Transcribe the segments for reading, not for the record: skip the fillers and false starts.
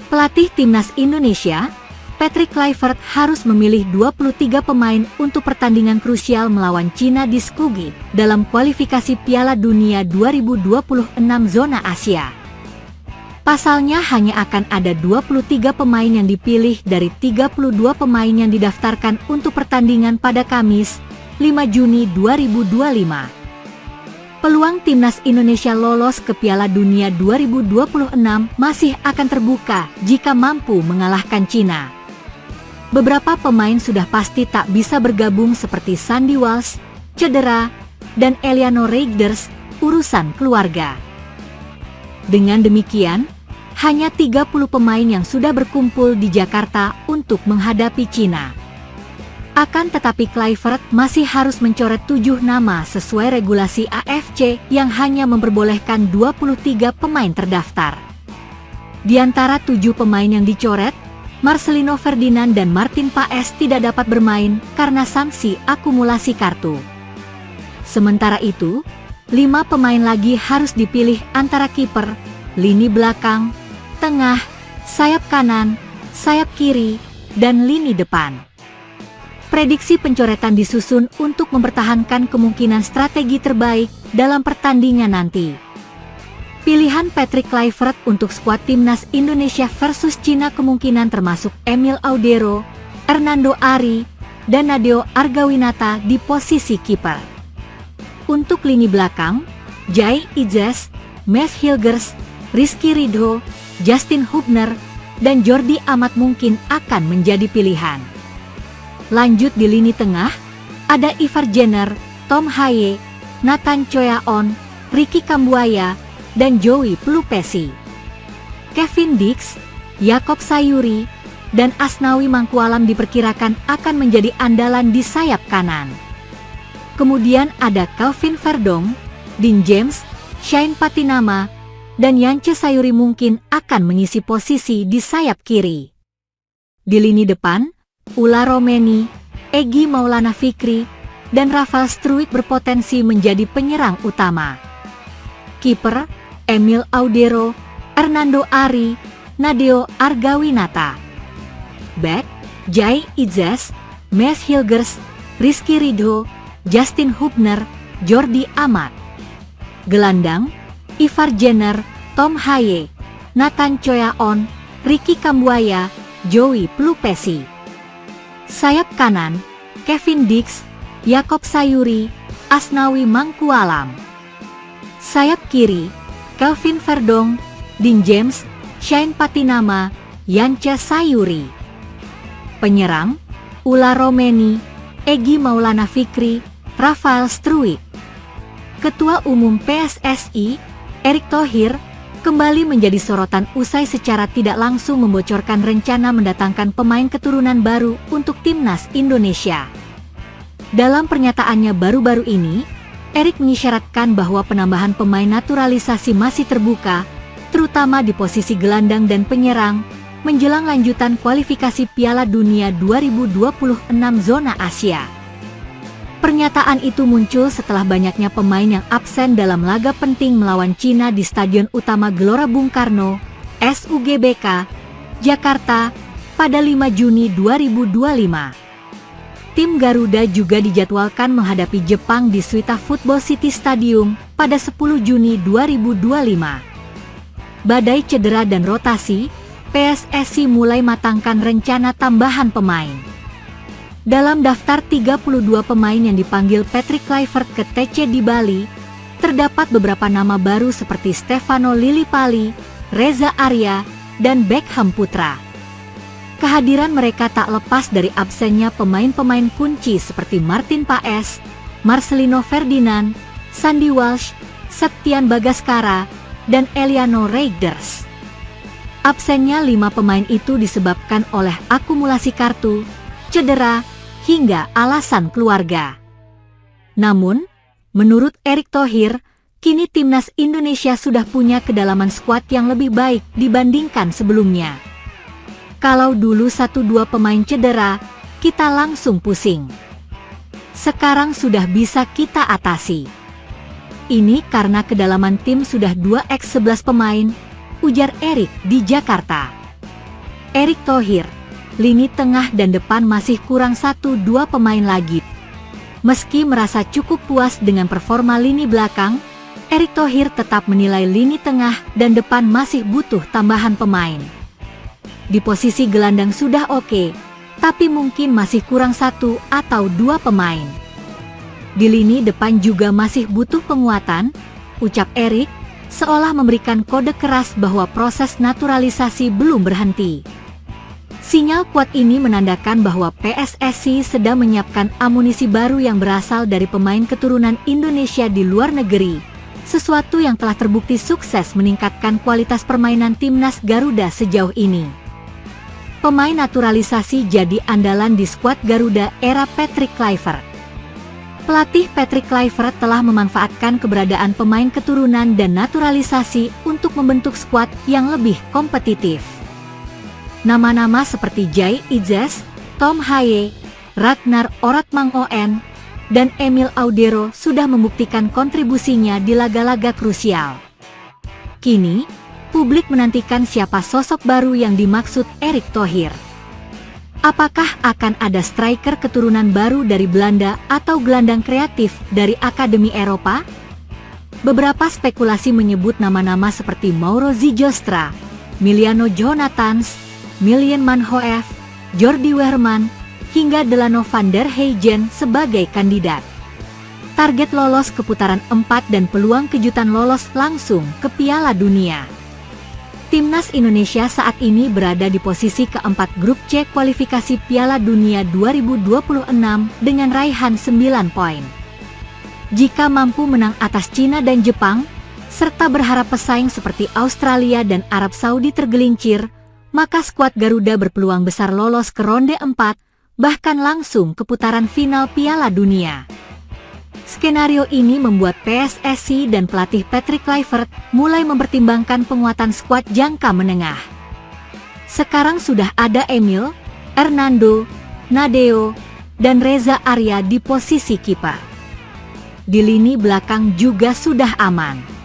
Pelatih Timnas Indonesia, Patrick Kluivert harus memilih 23 pemain untuk pertandingan krusial melawan Cina di Skopje dalam kualifikasi Piala Dunia 2026 zona Asia. Pasalnya hanya akan ada 23 pemain yang dipilih dari 32 pemain yang didaftarkan untuk pertandingan pada Kamis, 5 Juni 2025. Peluang Timnas Indonesia lolos ke Piala Dunia 2026 masih akan terbuka jika mampu mengalahkan Cina. Beberapa pemain sudah pasti tak bisa bergabung seperti Sandy Walsh, cedera, dan Eliano Reigers, urusan keluarga. Dengan demikian, hanya 30 pemain yang sudah berkumpul di Jakarta untuk menghadapi Cina. Akan tetapi Kluivert masih harus mencoret 7 nama sesuai regulasi AFC yang hanya memperbolehkan 23 pemain terdaftar. Di antara 7 pemain yang dicoret, Marcelino Ferdinand dan Martin Paes tidak dapat bermain karena sanksi akumulasi kartu. Sementara itu, 5 pemain lagi harus dipilih antara kiper, lini belakang, tengah, sayap kanan, sayap kiri, dan lini depan. Prediksi pencoretan disusun untuk mempertahankan kemungkinan strategi terbaik dalam pertandingan nanti. Pilihan Patrick Kluivert untuk skuad Timnas Indonesia versus Cina kemungkinan termasuk Emil Audero, Hernando Ari, dan Nadeo Argawinata di posisi kiper. Untuk lini belakang, Jai Idzes, Mes Hilgers, Rizky Ridho, Justin Hubner, dan Jordi Amat mungkin akan menjadi pilihan. Lanjut di lini tengah, ada Ivar Jenner, Tom Haye, Nathan Choyaon, Ricky Kambuaya, dan Joey Pelupesi. Kevin Dix, Yakob Sayuri, dan Asnawi Mangkualam diperkirakan akan menjadi andalan di sayap kanan. Kemudian ada Calvin Verdong, Dean James, Shane Patinama, dan Yance Sayuri mungkin akan mengisi posisi di sayap kiri. Di lini depan, Ula Romeni, Egy Maulana Fikri, dan Rafael Struijk berpotensi menjadi penyerang utama. Kiper, Emil Audero, Hernando Ari, Nadeo Argawinata. Back, Jai Idzes, Mes Hilgers, Rizky Ridho, Justin Hubner, Jordi Amat. Gelandang, Ivar Jenner, Tom Haye, Nathan Choyaon, Ricky Kambuaya, Joey Pelupesi. Sayap kanan, Kevin Dix, Yakob Sayuri, Asnawi Mangkualam. Sayap kiri, Calvin Verdong, Dean James, Shane Patinama, Yance Sayuri. Penyerang, Ula Romeni, Egy Maulana Fikri, Rafael Struijk. Ketua Umum PSSI, Erick Thohir, kembali menjadi sorotan usai secara tidak langsung membocorkan rencana mendatangkan pemain keturunan baru untuk Timnas Indonesia. Dalam pernyataannya baru-baru ini, Erick mengisyaratkan bahwa penambahan pemain naturalisasi masih terbuka, terutama di posisi gelandang dan penyerang, menjelang lanjutan kualifikasi Piala Dunia 2026 zona Asia. Pernyataan itu muncul setelah banyaknya pemain yang absen dalam laga penting melawan Cina di Stadion Utama Gelora Bung Karno, SUGBK, Jakarta, pada 5 Juni 2025. Tim Garuda juga dijadwalkan menghadapi Jepang di Suita Football City Stadium pada 10 Juni 2025. Badai cedera dan rotasi, PSSI mulai matangkan rencana tambahan pemain. Dalam daftar 32 pemain yang dipanggil Patrick Kluivert ke TC di Bali, terdapat beberapa nama baru seperti Stefano Lillipali, Reza Arya, dan Beckham Putra. Kehadiran mereka tak lepas dari absennya pemain-pemain kunci seperti Martin Paes, Marcelino Ferdinand, Sandy Walsh, Septian Bagaskara, dan Eliano Reigers. Absennya 5 pemain itu disebabkan oleh akumulasi kartu, cedera, hingga alasan keluarga. Namun, menurut Erick Thohir, kini Timnas Indonesia sudah punya kedalaman skuad yang lebih baik dibandingkan sebelumnya. Kalau dulu 1-2 pemain cedera, kita langsung pusing. Sekarang sudah bisa kita atasi. Ini karena kedalaman tim sudah 2x11 pemain, ujar Erick di Jakarta. Erick Thohir, lini tengah dan depan masih kurang 1-2 pemain lagi. Meski merasa cukup puas dengan performa lini belakang, Erick Thohir tetap menilai lini tengah dan depan masih butuh tambahan pemain. Di posisi gelandang sudah oke, tapi mungkin masih kurang 1 atau 2 pemain. Di lini depan juga masih butuh penguatan, ucap Erick, seolah memberikan kode keras bahwa proses naturalisasi belum berhenti. Sinyal kuat ini menandakan bahwa PSSI sedang menyiapkan amunisi baru yang berasal dari pemain keturunan Indonesia di luar negeri, sesuatu yang telah terbukti sukses meningkatkan kualitas permainan timnas Garuda sejauh ini. Pemain naturalisasi jadi andalan di skuad Garuda era Patrick Kluivert. Pelatih Patrick Kluivert telah memanfaatkan keberadaan pemain keturunan dan naturalisasi untuk membentuk skuad yang lebih kompetitif. Nama-nama seperti Jai Idzes, Tom Haye, Ragnar Oratmangoen, dan Emil Audero sudah membuktikan kontribusinya di laga-laga krusial. Kini, publik menantikan siapa sosok baru yang dimaksud Erick Thohir. Apakah akan ada striker keturunan baru dari Belanda atau gelandang kreatif dari Akademi Eropa? Beberapa spekulasi menyebut nama-nama seperti Mauro Zijostra, Miliano Jonathans, Miljan Manhoef, Jordi Weerman, hingga Delano van der Heygen sebagai kandidat. Target lolos ke putaran 4 dan peluang kejutan lolos langsung ke Piala Dunia. Timnas Indonesia saat ini berada di posisi keempat grup C kualifikasi Piala Dunia 2026 dengan raihan 9 poin. Jika mampu menang atas Cina dan Jepang, serta berharap pesaing seperti Australia dan Arab Saudi tergelincir, maka skuad Garuda berpeluang besar lolos ke ronde 4, bahkan langsung ke putaran final Piala Dunia. Skenario ini membuat PSSI dan pelatih Patrick Kluivert mulai mempertimbangkan penguatan skuad jangka menengah. Sekarang sudah ada Emil, Hernando, Nadeo, dan Reza Arya di posisi kiper. Di lini belakang juga sudah aman.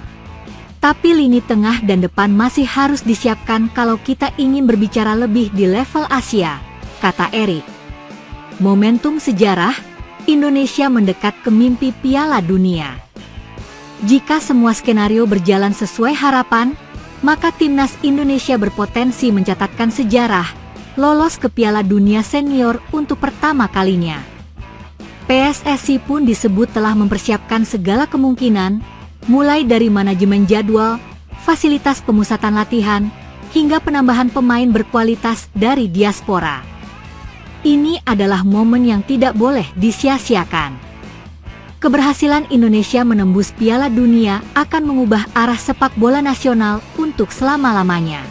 Tapi lini tengah dan depan masih harus disiapkan kalau kita ingin berbicara lebih di level Asia, kata Erick. Momentum sejarah, Indonesia mendekat ke mimpi Piala Dunia. Jika semua skenario berjalan sesuai harapan, maka timnas Indonesia berpotensi mencatatkan sejarah, lolos ke Piala Dunia Senior untuk pertama kalinya. PSSI pun disebut telah mempersiapkan segala kemungkinan, mulai dari manajemen jadwal, fasilitas pemusatan latihan, hingga penambahan pemain berkualitas dari diaspora. Ini adalah momen yang tidak boleh disia-siakan. Keberhasilan Indonesia menembus Piala Dunia akan mengubah arah sepak bola nasional untuk selama-lamanya.